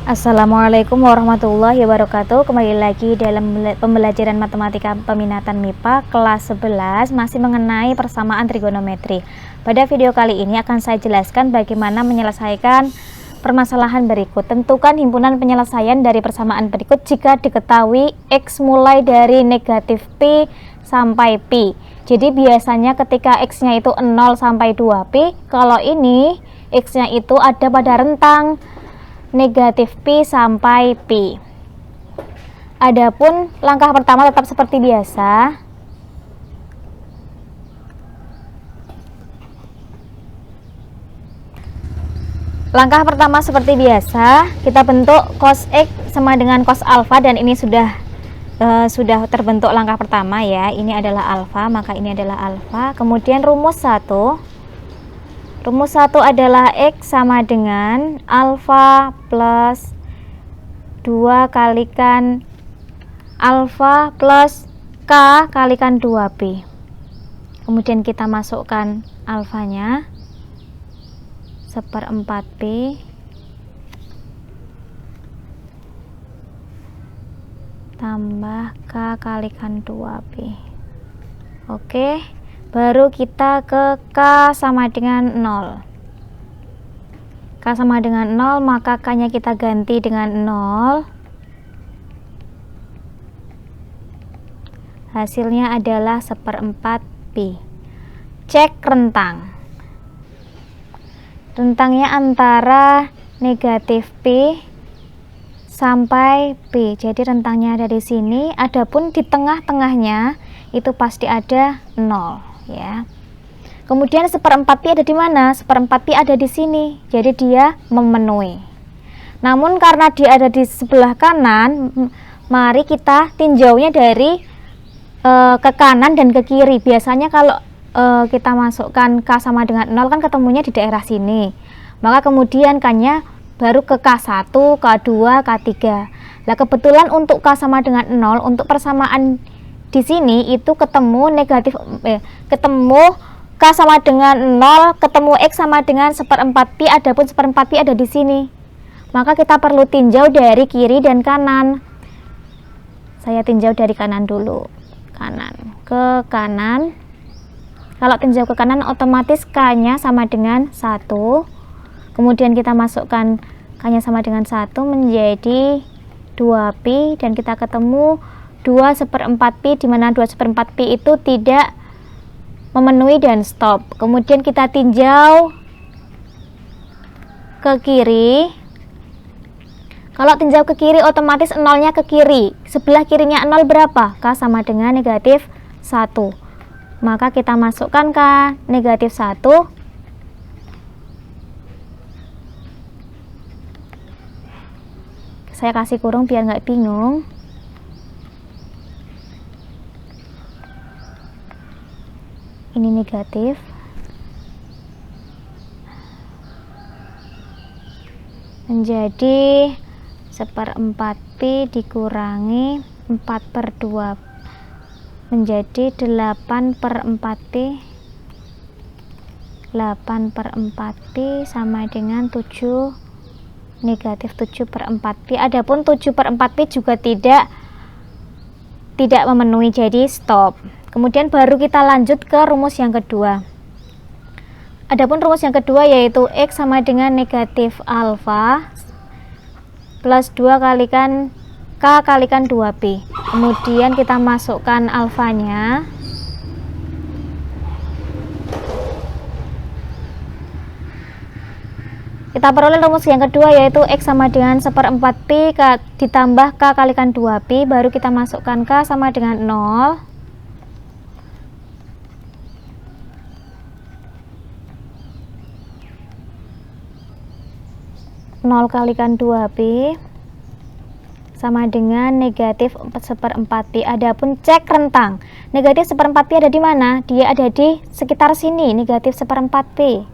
Assalamualaikum warahmatullahi wabarakatuh. Kembali lagi dalam pembelajaran matematika peminatan MIPA kelas 11, masih mengenai persamaan trigonometri. Pada video kali ini akan saya jelaskan bagaimana menyelesaikan permasalahan berikut. Tentukan himpunan penyelesaian dari persamaan berikut jika diketahui X mulai dari negatif Pi sampai Pi. Jadi biasanya ketika X-nya itu 0 sampai 2Pi, kalau ini X-nya itu ada pada rentang negatif Pi sampai Pi. Adapun langkah pertama tetap seperti biasa. Langkah pertama seperti biasa, kita bentuk cos X sama dengan cos alfa, dan ini sudah terbentuk langkah pertama ya. Ini adalah alfa, maka ini adalah alfa. Kemudian rumus 1. Rumus 1 adalah X sama dengan alfa plus 2 kalikan alfa plus K kalikan 2Pi. Kemudian kita masukkan alfanya 1/4Pi tambah K kalikan 2Pi. Oke, baru kita ke K sama dengan 0. K sama dengan 0, maka K nya kita ganti dengan 0. Hasilnya adalah 1/4Pi. Cek rentang. Rentangnya antara negatif Pi sampai Pi. Jadi rentangnya ada di sini, adapun di tengah-tengahnya itu pasti ada 0. Ya. Kemudian 1/4Pi ada di mana? 1/4Pi ada di sini. Jadi dia memenuhi. Namun karena dia ada di sebelah kanan, mari kita tinjaunya dari ke kanan dan ke kiri. Biasanya kalau kita masukkan K sama dengan 0 kan ketemunya di daerah sini. Maka kemudian K-nya baru ke K1, K2, K3. Nah, kebetulan untuk K sama dengan 0, untuk persamaan di sini itu ketemu K sama dengan 0, ketemu X sama dengan 1/4Pi, adapun 1/4Pi ada di sini. Maka kita perlu tinjau dari kiri dan kanan. Saya tinjau dari kanan dulu. Kanan ke kanan. Kalau tinjau ke kanan otomatis K-nya sama dengan 1. Kemudian kita masukkan K-nya sama dengan 1 menjadi 2Pi, dan kita ketemu 2/4Pi, di mana 2/4Pi itu tidak memenuhi dan stop. Kemudian kita tinjau ke kiri. Kalau tinjau ke kiri otomatis 0-nya ke kiri. Sebelah kirinya 0 berapa? K sama dengan negatif 1. Maka kita masukkan K negatif 1. Saya kasih kurung biar nggak bingung. Ini negatif. Menjadi 1/4Pi dikurangi 4/2 menjadi 8/4Pi. 8/4Pi sama dengan 7 negatif 7/4Pi. Adapun 7/4Pi juga tidak memenuhi, jadi stop. Kemudian baru kita lanjut ke rumus yang kedua. Adapun rumus yang kedua yaitu X sama dengan negatif alfa plus 2 kalikan K kalikan 2Pi. Kemudian kita masukkan alfanya. Kita peroleh rumus yang kedua yaitu X sama dengan 1/4Pi ditambah K kalikan 2Pi. Baru kita masukkan K sama dengan 0. 0 kalikan 2Pi sama dengan negatif 1/4Pi. Adapun cek rentang. Negatif 1/4Pi ada di mana? Dia ada di sekitar sini, negatif 1/4Pi.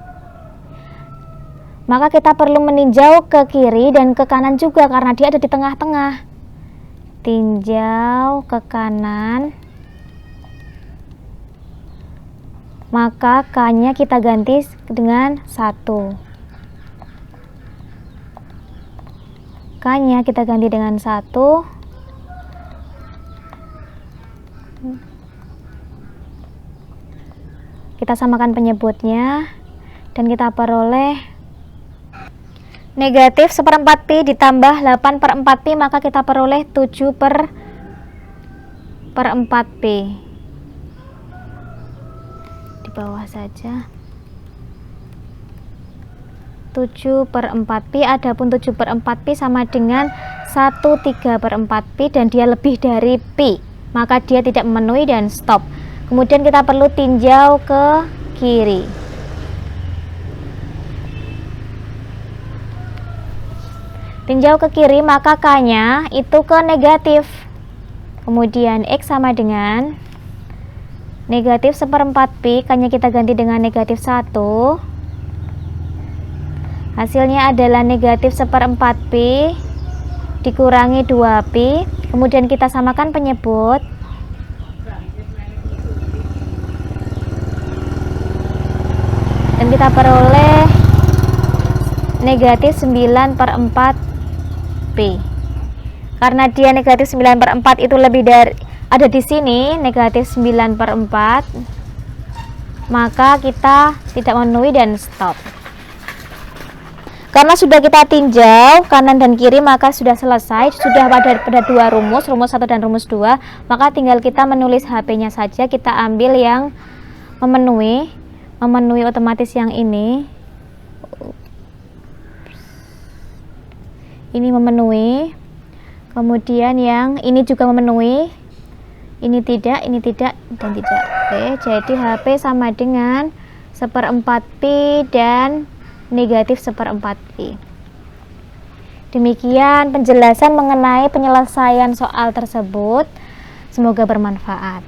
Maka kita perlu meninjau ke kiri dan ke kanan juga karena dia ada di tengah-tengah. Tinjau ke kanan. Maka K-nya kita ganti dengan 1. K Makanya kita ganti dengan 1. Kita samakan penyebutnya dan kita peroleh negatif 1/4 pi ditambah 8/4 pi, maka kita peroleh 7/4 pi. Di bawah saja 7/4 pi, adapun 7/4 pi sama dengan 1/3/4 pi dan dia lebih dari pi, maka dia tidak memenuhi dan stop. Kemudian kita perlu tinjau ke kiri. Tinjau ke kiri, maka K-nya itu ke negatif. Kemudian X sama dengan negatif 1/4 pi, K-nya kita ganti dengan negatif 1. Hasilnya adalah negatif 1/4 pi dikurangi 2 pi. Kemudian kita samakan penyebut. Dan kita peroleh negatif 9/4 pi. Karena dia negatif 9/4 itu lebih dari, ada di sini negatif 9/4, maka kita tidak memenuhi dan stop. Karena sudah kita tinjau kanan dan kiri, maka sudah selesai. Sudah pada 2 rumus, rumus 1 dan rumus 2, maka tinggal kita menulis HP-nya saja. Kita ambil yang memenuhi otomatis yang ini memenuhi, kemudian yang ini juga memenuhi, ini tidak dan tidak. Oke, jadi HP sama dengan 1/4 pi dan negatif 1/4 pi. Demikian penjelasan mengenai penyelesaian soal tersebut, semoga bermanfaat.